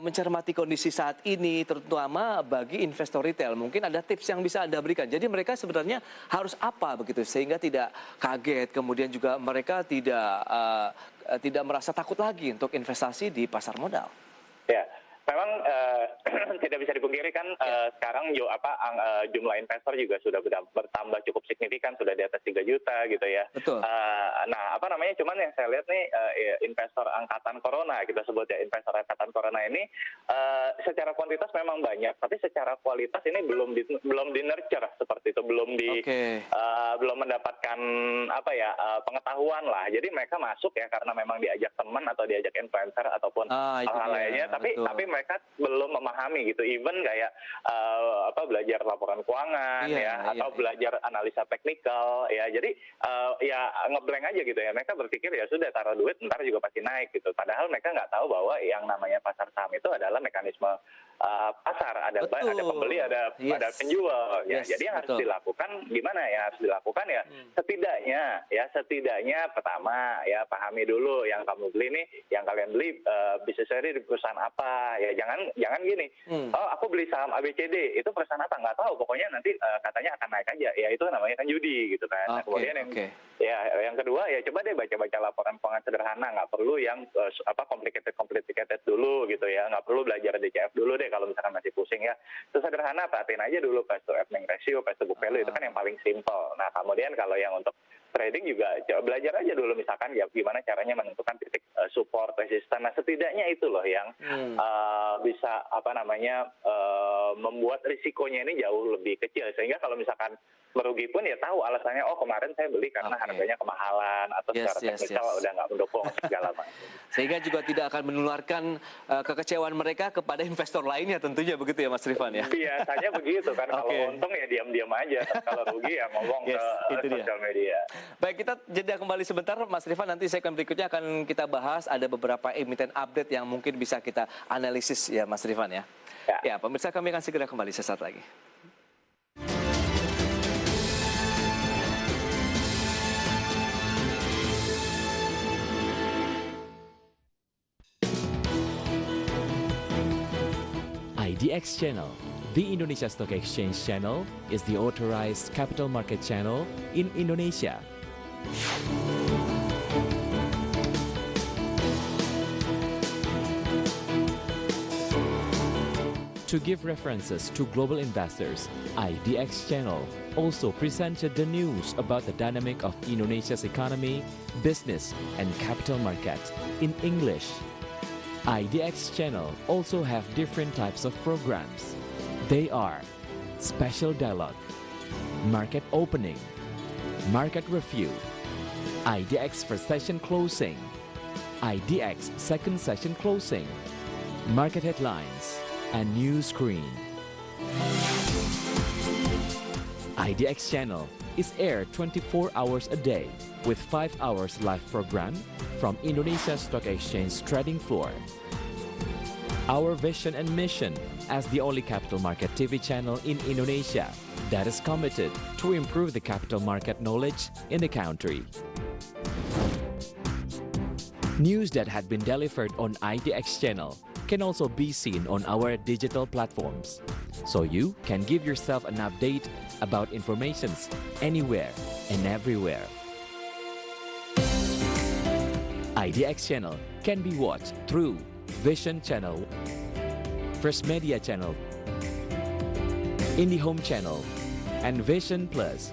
mencermati kondisi saat ini, terutama bagi investor retail? Mungkin ada tips yang bisa Anda berikan. Jadi mereka sebenarnya harus apa begitu sehingga tidak kaget, kemudian juga mereka tidak merasa takut lagi untuk investasi di pasar modal. Ya, memang tidak bisa dipungkiri kan sekarang jumlah investor juga sudah bertambah cukup signifikan, sudah di atas 3 juta gitu ya. Betul. Cuman yang saya lihat nih investor angkatan corona, kita sebut ya investor angkatan corona ini secara kuantitas memang banyak, tapi secara kualitas ini belum di nurture seperti itu, belum mendapatkan pengetahuan lah. Jadi mereka masuk ya karena memang diajak teman atau diajak influencer ataupun hal lainnya, tapi mereka belum memahami gitu, even kayak belajar laporan keuangan atau belajar analisa teknikal ya. Jadi ngeblank aja gitu ya, mereka berpikir ya sudah taruh duit ntar juga pasti naik gitu, padahal mereka nggak tahu bahwa yang namanya pasar saham itu adalah mekanisme pasar, ada pembeli, ada penjual ya. Jadi yang harus dilakukan gimana ya, harus dilakukan ya setidaknya pertama ya pahami dulu yang kamu beli nih, yang kalian beli bisnisnya di perusahaan apa ya. Jangan gini, aku beli saham ABCD, itu perusahaan apa nggak tahu, pokoknya nanti katanya akan naik aja ya, itu namanya kan judi gitu kan. Nah, kemudian yang kedua ya coba deh baca laporan keuangan sederhana, nggak perlu yang complicated dulu gitu ya, nggak perlu belajar DCF dulu deh kalau misalkan masih pusing ya. Terus sederhana, perhatiin aja dulu price to earning ratio, price to book value, itu kan yang paling simple. Nah kemudian kalau yang untuk trading juga belajar aja dulu misalkan ya gimana caranya menentukan titik support, resisten. Nah setidaknya itu loh yang bisa membuat risikonya ini jauh lebih kecil, sehingga kalau misalkan merugi pun ya tahu alasannya, oh kemarin saya beli karena harganya kemahalan atau secara teknikal udah nggak mendukung segala macam. Sehingga juga tidak akan menularkan kekecewaan mereka kepada investor lainnya tentunya, begitu ya Mas Rifan ya? Biasanya begitu kan, kalau untung ya diam-diam aja, kalau rugi ya ngomong ke sosial media. Baik, kita jeda kembali sebentar Mas Rifan, nanti segmen berikutnya akan kita bahas, ada beberapa emiten update yang mungkin bisa kita analisis ya Mas Rifan ya. Ya, pemirsa, kami akan segera kembali sesaat lagi. IDX Channel, the Indonesia Stock Exchange channel, is the authorized capital market channel in Indonesia. To give references to global investors, IDX Channel also presented the news about the dynamic of Indonesia's economy, business, and capital market in English. IDX Channel also have different types of programs. They are Special Dialogue, market opening, market review, IDX first session closing, IDX second session closing, market headlines, and news screen. IDX channel is aired 24 hours a day with 5 hours live program from Indonesia Stock Exchange trading floor. Our vision and mission as the only capital market TV channel in Indonesia that is committed to improve the capital market knowledge in the country. News that had been delivered on IDX channel can also be seen on our digital platforms, so you can give yourself an update about informations anywhere and everywhere. IDX channel can be watched through Vision channel, First Media channel, IndiHome channel, and Vision Plus,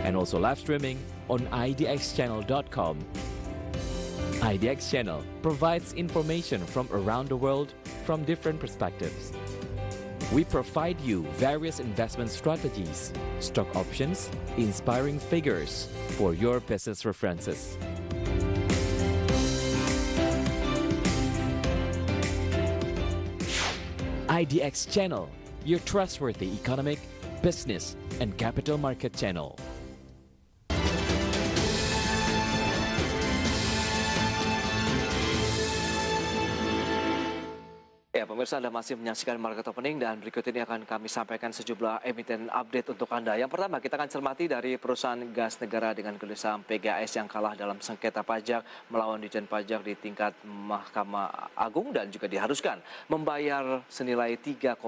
and also live streaming on idxchannel.com. IDX channel provides information from around the world from different perspectives. We provide you various investment strategies, stock options, inspiring figures for your business references. IDX channel, your trustworthy economic, business, and capital market channel. Ya, pemirsa, Anda masih menyaksikan Market Opening dan berikut ini akan kami sampaikan sejumlah emiten update untuk Anda. Yang pertama, kita akan cermati dari perusahaan gas negara dengan kode saham PGAS yang kalah dalam sengketa pajak melawan Ditjen Pajak di tingkat Mahkamah Agung dan juga diharuskan membayar senilai 3,06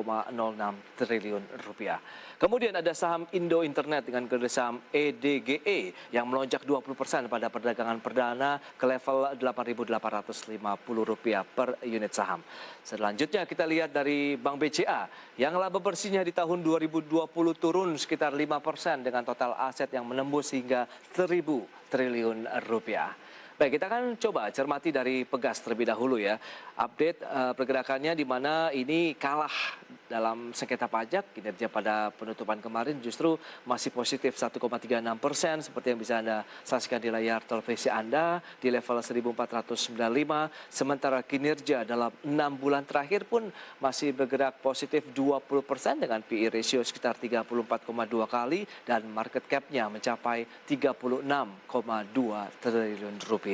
triliun rupiah. Kemudian ada saham Indo Internet dengan kode saham EDGE yang melonjak 20% pada perdagangan perdana ke level Rp8.850 per unit saham. Selanjutnya kita lihat dari Bank BCA yang laba bersihnya di tahun 2020 turun sekitar 5% dengan total aset yang menembus hingga 1.000 triliun rupiah. Baik, kita akan coba cermati dari Pegas terlebih dahulu ya. Update pergerakannya di mana ini kalah dalam sengketa pajak. Kinerja pada penutupan kemarin justru masih positif 1,36%, seperti yang bisa Anda saksikan di layar televisi Anda di level 1495. Sementara kinerja dalam 6 bulan terakhir pun masih bergerak positif 20% dengan PE ratio sekitar 34,2 kali dan market cap-nya mencapai 36,2 triliun rupiah.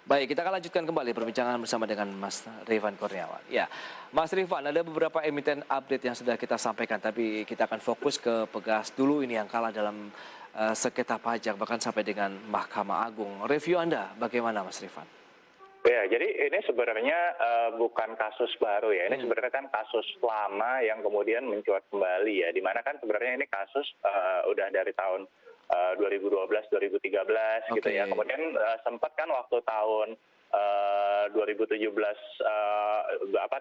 Baik, kita akan lanjutkan kembali perbincangan bersama dengan Mas Rifan Kurniawan. Ya, Mas Rifan, ada beberapa emiten update yang sudah kita sampaikan, tapi kita akan fokus ke Pegas dulu ini yang kalah dalam sengketa pajak bahkan sampai dengan Mahkamah Agung. Review Anda bagaimana, Mas Rifan? Ya, jadi ini sebenarnya bukan kasus baru ya. Ini sebenarnya kan kasus lama yang kemudian mencuat kembali ya. Dimana kan sebenarnya ini kasus udah dari tahun 2012-2013 gitu ya. Kemudian sempat kan waktu tahun 2017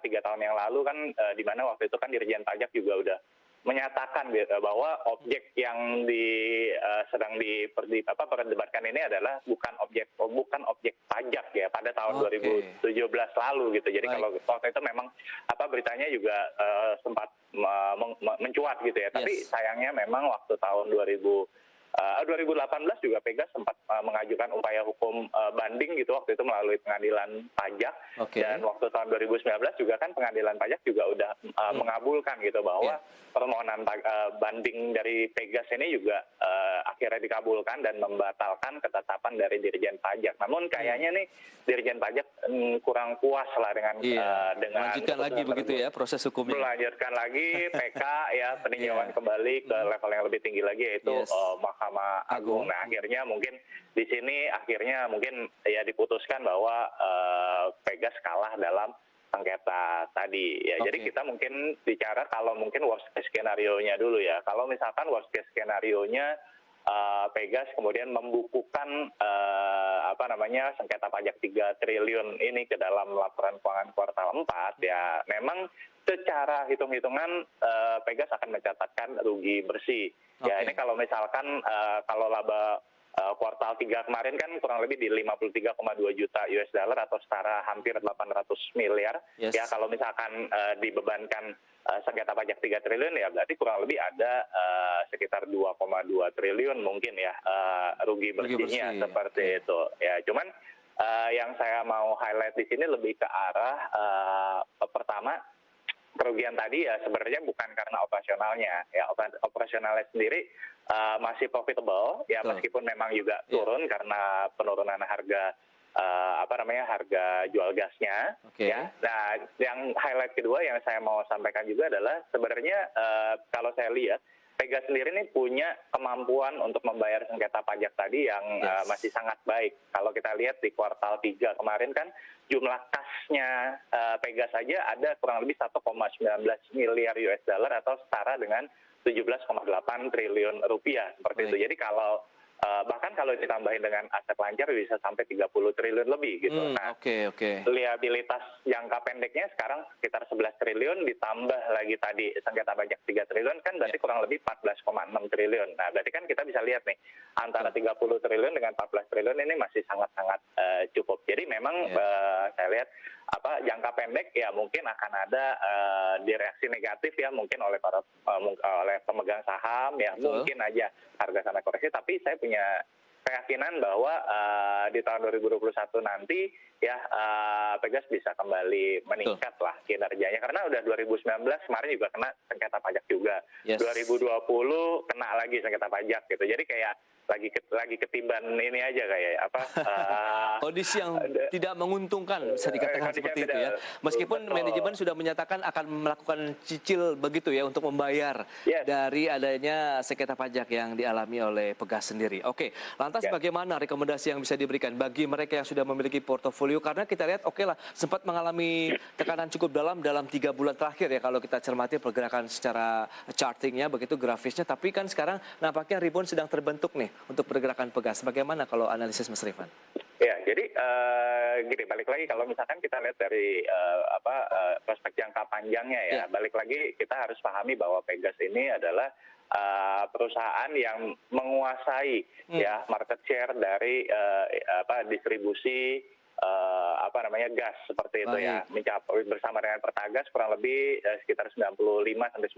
3 tahun yang lalu kan di mana waktu itu kan Dirjen Pajak juga udah menyatakan bahwa objek yang sedang diperdebatkan ini adalah bukan objek pajak ya pada tahun 2017 lalu gitu. Jadi kalau waktu itu memang beritanya juga sempat mencuat gitu ya. Tapi sayangnya memang waktu tahun 2018 juga Pegas sempat mengajukan upaya hukum banding gitu waktu itu melalui pengadilan pajak dan waktu tahun 2019 juga kan pengadilan pajak juga udah mengabulkan gitu bahwa permohonan banding dari Pegas ini juga akhirnya dikabulkan dan membatalkan ketetapan dari Dirjen Pajak. Namun kayaknya nih Dirjen Pajak kurang puas lah dengan melanjutkan lagi begitu ya proses hukumnya. Melanjutkan lagi PK ya peninjauan kembali ke level yang lebih tinggi lagi yaitu Mahkamah Agung. Nah, akhirnya mungkin di sini mungkin ya diputuskan bahwa Pegas kalah dalam sengketa tadi ya. Jadi kita mungkin bicara kalau mungkin worst case skenario-nya dulu ya. Kalau misalkan worst case skenario-nya Pegas kemudian membukukan sengketa pajak 3 triliun ini ke dalam laporan keuangan kuartal 4 ya memang secara hitung-hitungan Pegas akan mencatatkan rugi bersih. Ya ini kalau misalkan kalau laba kuartal 3 kemarin kan kurang lebih di 53,2 juta US dollar atau setara hampir 800 miliar. Yes. Ya kalau misalkan dibebankan sengketa pajak 3 triliun ya berarti kurang lebih ada sekitar 2,2 triliun mungkin ya rugi bersihnya seperti itu. Ya cuman yang saya mau highlight di sini lebih ke arah pertama kerugian tadi ya sebenarnya bukan karena operasionalnya ya operasionalnya sendiri masih profitable ya meskipun memang juga turun karena penurunan harga harga jual gasnya. Ya. Nah, yang highlight kedua yang saya mau sampaikan juga adalah sebenarnya kalau saya lihat Pegas sendiri ini punya kemampuan untuk membayar sengketa pajak tadi yang masih sangat baik. Kalau kita lihat di kuartal 3 kemarin kan jumlah kasnya Pegas saja ada kurang lebih 1,19 miliar US dollar atau setara dengan 17,8 triliun rupiah seperti itu. Jadi kalau bahkan kalau ditambahin dengan aset lancar bisa sampai 30 triliun lebih gitu. Nah, liabilitas jangka pendeknya sekarang sekitar 11 triliun ditambah lagi tadi sengketa pajak 3 triliun kan berarti kurang lebih 14,6 triliun. Nah, berarti kan kita bisa lihat nih antara 30 triliun dengan 14 triliun ini masih sangat-sangat cukup. Jadi memang saya lihat jangka pendek ya mungkin akan ada direaksi negatif ya mungkin oleh oleh pemegang saham ya mungkin aja harga sampai koreksi, tapi saya punya keyakinan bahwa di tahun 2021 nanti ya Pegas bisa kembali meningkat lah kinerjanya karena udah 2019 kemarin juga kena sengketa pajak juga. 2020 kena lagi sengketa pajak gitu. Jadi kayak lagi ketiban ini aja kayak kondisi yang tidak menguntungkan bisa dikatakan seperti itu ya. Meskipun manajemen sudah menyatakan akan melakukan cicil begitu ya untuk membayar dari adanya sengketa pajak yang dialami oleh Pegas sendiri. Oke, lantas bagaimana rekomendasi yang bisa diberikan bagi mereka yang sudah memiliki portofolio karena kita lihat lah sempat mengalami tekanan cukup dalam 3 bulan terakhir ya kalau kita cermati pergerakan secara chartingnya begitu grafisnya, tapi kan sekarang nampaknya rebound sedang terbentuk nih untuk pergerakan Pegas. Bagaimana kalau analisis Mas Rifan? Ya, jadi gini, balik lagi kalau misalkan kita lihat dari prospek jangka panjangnya ya, balik lagi kita harus pahami bahwa Pegas ini adalah perusahaan yang menguasai ya market share dari distribusi gas seperti itu ya, mencapai bersama dengan Pertagas kurang lebih sekitar 95-96%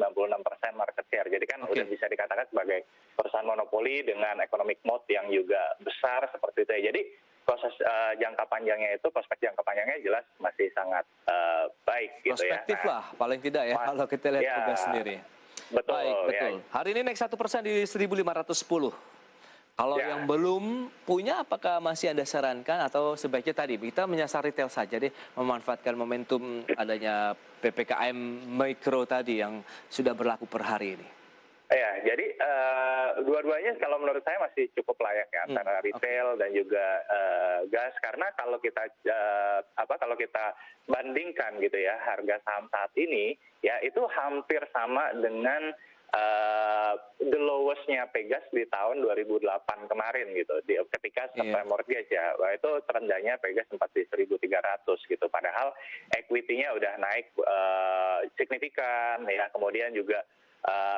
market share. Jadi kan udah bisa dikatakan sebagai perusahaan monopoli dengan economic mode yang juga besar seperti itu ya. Jadi proses jangka panjangnya itu, prospek jangka panjangnya jelas masih sangat baik gitu ya. Prospektif lah paling tidak ya kalau kita lihat Pegas sendiri. Betul. Baik, betul. Ya. Hari ini naik 1% di 1.510. Kalau yang belum punya, apakah masih Anda sarankan atau sebaiknya tadi kita menyasar retail saja deh, memanfaatkan momentum adanya PPKM Mikro tadi yang sudah berlaku per hari ini? Ya, jadi dua-duanya kalau menurut saya masih cukup layak ya antara retail dan juga gas karena kalau kita kalau kita bandingkan gitu ya harga saham saat ini ya itu hampir sama dengan the lowest-nya Pegas di tahun 2008 kemarin gitu, ketika subprime mortgage ya, itu terendahnya Pegas sempat di 1.300 gitu, padahal equity-nya udah naik signifikan ya, kemudian juga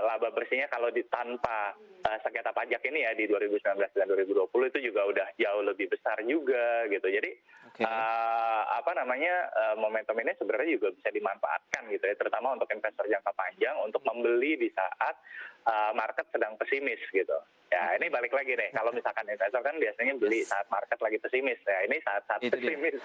laba bersihnya kalau tanpa sengketa pajak ini ya di 2019 dan 2020 itu juga udah jauh lebih besar juga gitu, jadi momentum ini sebenarnya juga bisa dimanfaatkan gitu ya, terutama untuk investor jangka panjang untuk membeli di saat market sedang pesimis gitu. Ya ini balik lagi deh, kalau misalkan investor kan biasanya beli saat market lagi pesimis, ya ini saat pesimis.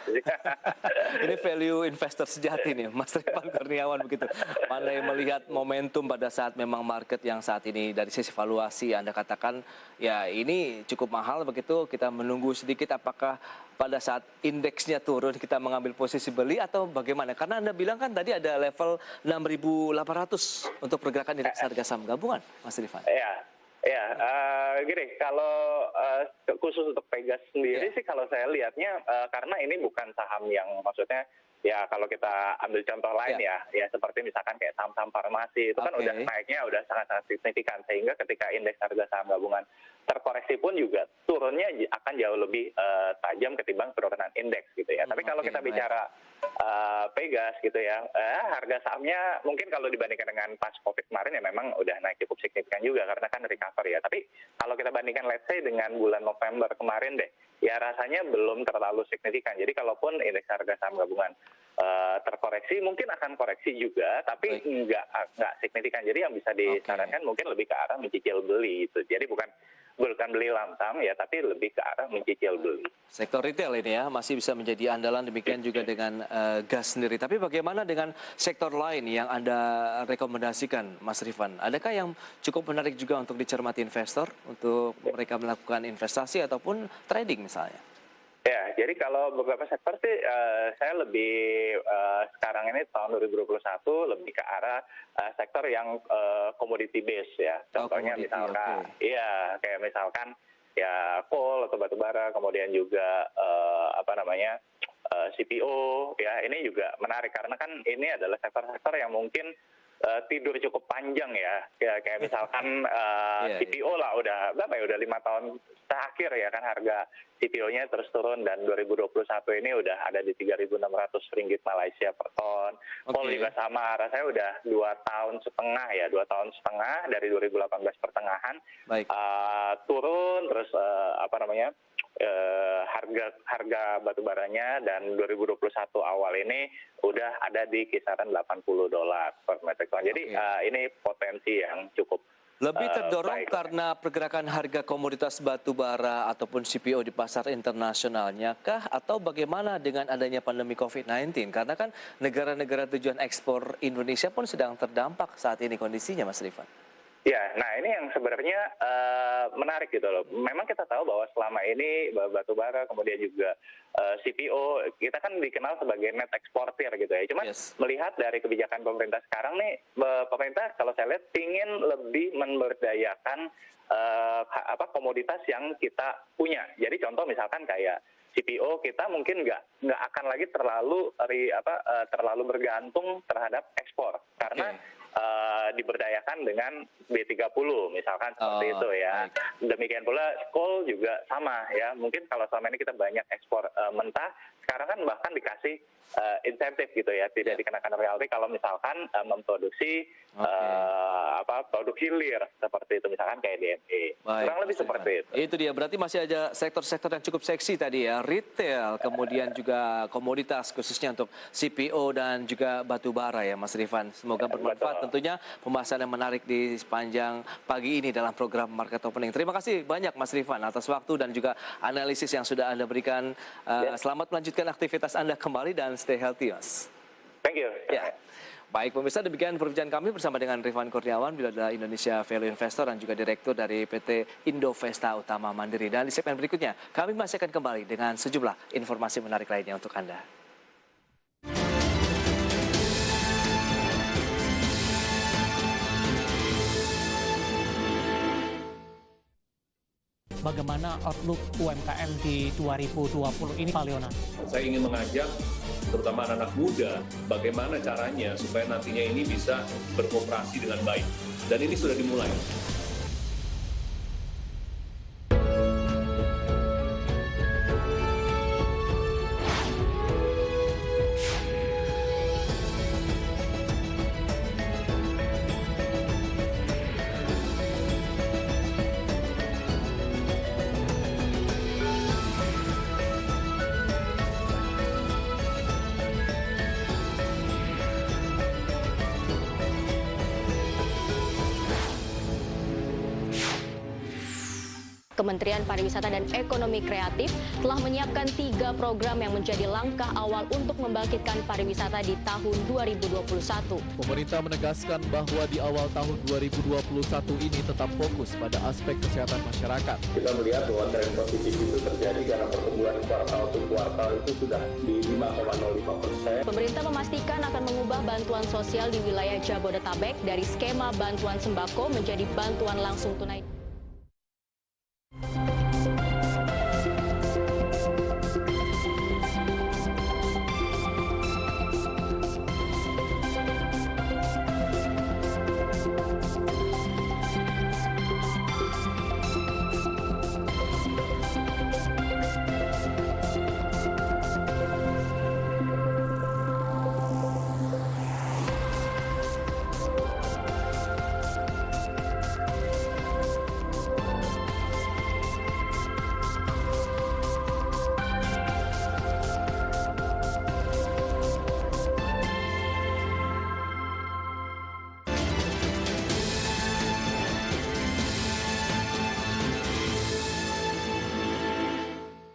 Ini value investor sejati nih, Mas Rifan Kurniawan begitu. Mana yang melihat momentum pada saat memang market yang saat ini dari sisi valuasi Anda katakan ya ini cukup mahal begitu, kita menunggu sedikit apakah pada saat indeksnya turun kita mengambil posisi beli atau bagaimana? Karena Anda bilang kan tadi ada level 6.800 untuk pergerakan indeks harga saham gabungan, Mas Rifan. Ya, gini, kalau khusus untuk Pegas sendiri sih kalau saya lihatnya karena ini bukan saham yang maksudnya ya kalau kita ambil contoh lain ya seperti misalkan kayak saham-saham farmasi itu kan udah naiknya udah sangat-sangat signifikan, sehingga ketika indeks harga saham gabungan terkoreksi pun juga turunnya akan jauh lebih tajam ketimbang penurunan indeks gitu ya. Tapi kalau kita bicara Pegas gitu ya, harga sahamnya mungkin kalau dibandingkan dengan pas COVID kemarin ya memang udah naik cukup signifikan juga karena kan recover ya. Tapi kalau kita bandingkan let's say dengan bulan November kemarin deh, ya rasanya belum terlalu signifikan. Jadi kalaupun indeks harga saham gabungan terkoreksi, mungkin akan koreksi juga, tapi nggak signifikan. Jadi yang bisa disarankan mungkin lebih ke arah mencicil beli itu. Jadi bukan beli lamsam ya, tapi lebih ke arah mencicil beli. Sektor retail ini ya masih bisa menjadi andalan, demikian juga dengan gas sendiri. Tapi bagaimana dengan sektor lain yang Anda rekomendasikan, Mas Rifan? Adakah yang cukup menarik juga untuk dicermati investor untuk mereka melakukan investasi ataupun trading misalnya? Ya, jadi kalau beberapa sektor sih saya lebih sekarang ini tahun 2021 lebih ke arah sektor yang commodity base ya. Contohnya misalkan, iya kayak misalkan ya coal atau batu bara, kemudian juga CPO ya, ini juga menarik karena kan ini adalah sektor-sektor yang mungkin tidur cukup panjang ya, kayak misalkan CPO lah udah berapa ya, udah 5 tahun terakhir ya kan harga CPO-nya terus turun, dan 2021 ini udah ada di 3.600 ringgit Malaysia per ton. Coal juga sama, rasanya udah 2 tahun setengah dari 2018 pertengahan turun, terus harga batu baranya dan 2021 awal ini udah ada di kisaran $80 per metric ton. Jadi ini potensi yang cukup lebih terdorong karena pergerakan harga komoditas batu bara ataupun CPO di pasar internasionalnya kah, atau bagaimana dengan adanya pandemi COVID-19? Karena kan negara-negara tujuan ekspor Indonesia pun sedang terdampak saat ini kondisinya, Mas Rifan. Ya, nah ini yang sebenarnya menarik gitu loh. Memang kita tahu bahwa selama ini batu bara kemudian juga CPO kita kan dikenal sebagai net eksportir gitu ya. Cuma melihat dari kebijakan pemerintah sekarang nih, pemerintah kalau saya lihat ingin lebih memberdayakan komoditas yang kita punya. Jadi contoh misalkan kayak CPO kita mungkin nggak akan lagi terlalu bergantung terhadap ekspor karena diberdayakan dengan B30 misalkan seperti itu ya. Demikian pula coal juga sama ya. Mungkin kalau selama ini kita banyak ekspor mentah, sekarang kan bahkan dikasih insentif gitu ya, tidak dikenakan royalti kalau misalkan memproduksi produk hilir seperti itu, misalkan kayak DME. Kurang lebih seperti itu. Itu dia, berarti masih ada sektor-sektor yang cukup seksi tadi ya, retail, kemudian juga komoditas khususnya untuk CPO dan juga batu bara ya, Mas Rifan. Semoga bermanfaat tentunya pembahasan yang menarik di sepanjang pagi ini dalam program Market Opening. Terima kasih banyak Mas Rifan atas waktu dan juga analisis yang sudah Anda berikan. Selamat melanjutkan aktivitas Anda kembali dan stay healthy, Mas. Thank you. Ya. Baik pemirsa, demikian perbincangan kami bersama dengan Rifan Kurniawan, Bidadari Indonesia Value Investor dan juga Direktur dari PT Indovesta Utama Mandiri. Dan di segmen berikutnya, kami masih akan kembali dengan sejumlah informasi menarik lainnya untuk Anda. Bagaimana outlook UMKM di 2020 ini, Pak Leona? Saya ingin mengajak terutama anak-anak muda bagaimana caranya supaya nantinya ini bisa berkooperasi dengan baik. Dan ini sudah dimulai. Kementerian Pariwisata dan Ekonomi Kreatif telah menyiapkan 3 program yang menjadi langkah awal untuk membangkitkan pariwisata di tahun 2021. Pemerintah menegaskan bahwa di awal tahun 2021 ini tetap fokus pada aspek kesehatan masyarakat. Kita melihat bahwa tren positif itu terjadi karena pertumbuhan kuartal ke kuartal itu sudah di 5,05%. Pemerintah memastikan akan mengubah bantuan sosial di wilayah Jabodetabek dari skema bantuan sembako menjadi bantuan langsung tunai.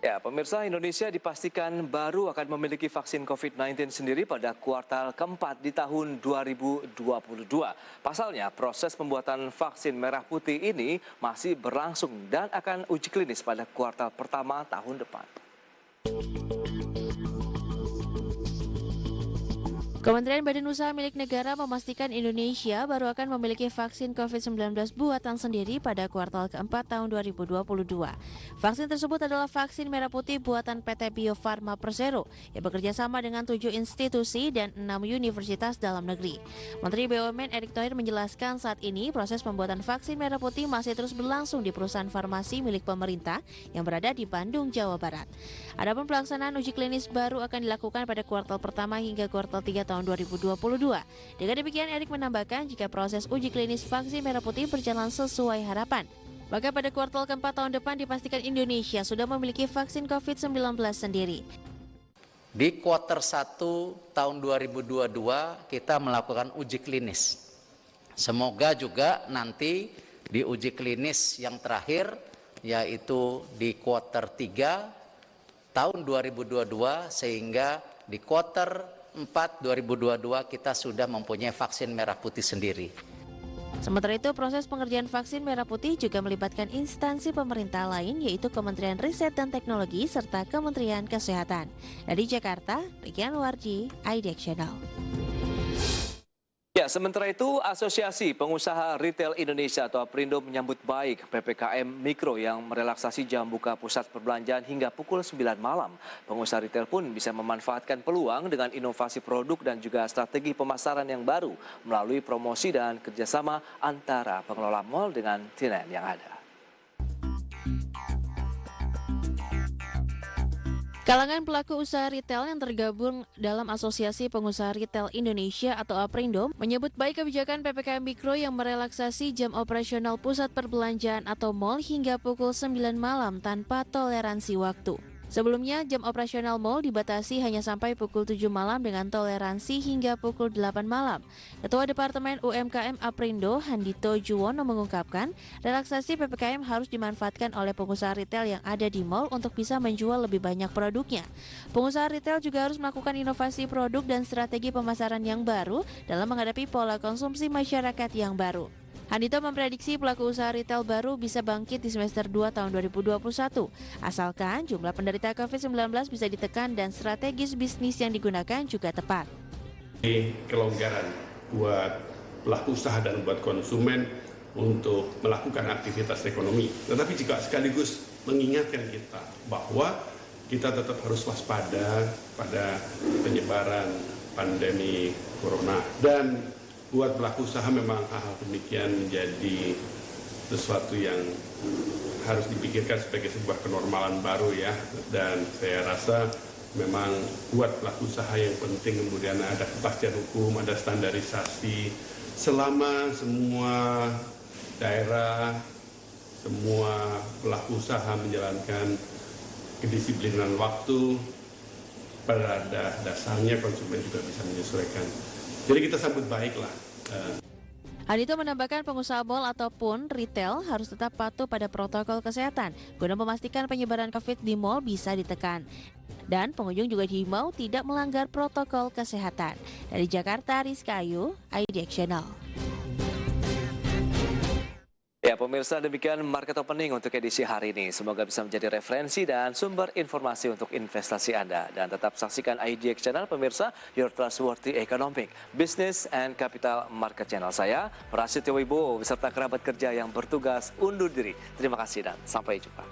Ya, pemirsa, Indonesia dipastikan baru akan memiliki vaksin COVID-19 sendiri pada kuartal keempat di tahun 2022. Pasalnya, proses pembuatan vaksin merah putih ini masih berlangsung dan akan uji klinis pada kuartal pertama tahun depan. Kementerian Badan Usaha Milik Negara memastikan Indonesia baru akan memiliki vaksin COVID-19 buatan sendiri pada kuartal keempat tahun 2022. Vaksin tersebut adalah vaksin merah putih buatan PT Bio Farma Persero yang bekerja sama dengan 7 institusi dan 6 universitas dalam negeri. Menteri BUMN Erick Thohir menjelaskan saat ini proses pembuatan vaksin merah putih masih terus berlangsung di perusahaan farmasi milik pemerintah yang berada di Bandung, Jawa Barat. Adapun pelaksanaan uji klinis baru akan dilakukan pada kuartal pertama hingga kuartal 3 tahun 2022. Dengan demikian, Erick menambahkan jika proses uji klinis vaksin merah putih berjalan sesuai harapan, maka pada kuartal keempat tahun depan dipastikan Indonesia sudah memiliki vaksin COVID-19 sendiri. Di kuartal 1 tahun 2022 kita melakukan uji klinis. Semoga juga nanti di uji klinis yang terakhir yaitu di kuartal 3 tahun 2022 sehingga di kuartal 4 2022 kita sudah mempunyai vaksin merah putih sendiri. Sementara itu, proses pengerjaan vaksin merah putih juga melibatkan instansi pemerintah lain yaitu Kementerian Riset dan Teknologi serta Kementerian Kesehatan. Dari Jakarta, Ricky Anwardi, IDX Channel. Ya, sementara itu Asosiasi Pengusaha Retail Indonesia atau APRindo menyambut baik PPKM Mikro yang merelaksasi jam buka pusat perbelanjaan hingga pukul 9 malam. Pengusaha retail pun bisa memanfaatkan peluang dengan inovasi produk dan juga strategi pemasaran yang baru melalui promosi dan kerjasama antara pengelola mal dengan tenant yang ada. Kalangan pelaku usaha retail yang tergabung dalam Asosiasi Pengusaha Retail Indonesia atau APRindo menyebut baik kebijakan PPKM Mikro yang merelaksasi jam operasional pusat perbelanjaan atau mal hingga pukul 9 malam tanpa toleransi waktu. Sebelumnya, jam operasional mal dibatasi hanya sampai pukul 7 malam dengan toleransi hingga pukul 8 malam. Ketua Departemen UMKM APRindo, Handito Juwono mengungkapkan, relaksasi PPKM harus dimanfaatkan oleh pengusaha retail yang ada di mal untuk bisa menjual lebih banyak produknya. Pengusaha retail juga harus melakukan inovasi produk dan strategi pemasaran yang baru dalam menghadapi pola konsumsi masyarakat yang baru. Handito memprediksi pelaku usaha retail baru bisa bangkit di semester 2 tahun 2021, asalkan jumlah penderita COVID-19 bisa ditekan dan strategis bisnis yang digunakan juga tepat. Kelonggaran buat pelaku usaha dan buat konsumen untuk melakukan aktivitas ekonomi. Tetapi juga sekaligus mengingatkan kita bahwa kita tetap harus waspada pada penyebaran pandemi corona. Dan buat pelaku usaha memang hal demikian menjadi sesuatu yang harus dipikirkan sebagai sebuah kenormalan baru ya. Dan saya rasa memang buat pelaku usaha yang penting kemudian ada kepastian hukum, ada standarisasi. Selama semua daerah, semua pelaku usaha menjalankan kedisiplinan waktu, pada dasarnya konsumen juga bisa menyesuaikan. Jadi kita sambut baiklah. Handito menambahkan pengusaha mal ataupun retail harus tetap patuh pada protokol kesehatan guna memastikan penyebaran COVID di mal bisa ditekan. Dan pengunjung juga dihimbau tidak melanggar protokol kesehatan. Dari Jakarta, Rizka Ayu, IDX Channel. Ya, pemirsa, demikian market opening untuk edisi hari ini. Semoga bisa menjadi referensi dan sumber informasi untuk investasi Anda. Dan tetap saksikan IDX Channel, pemirsa, your trustworthy economic, business and capital market channel. Saya, Prasetyo Wibowo, beserta kerabat kerja yang bertugas undur diri. Terima kasih dan sampai jumpa.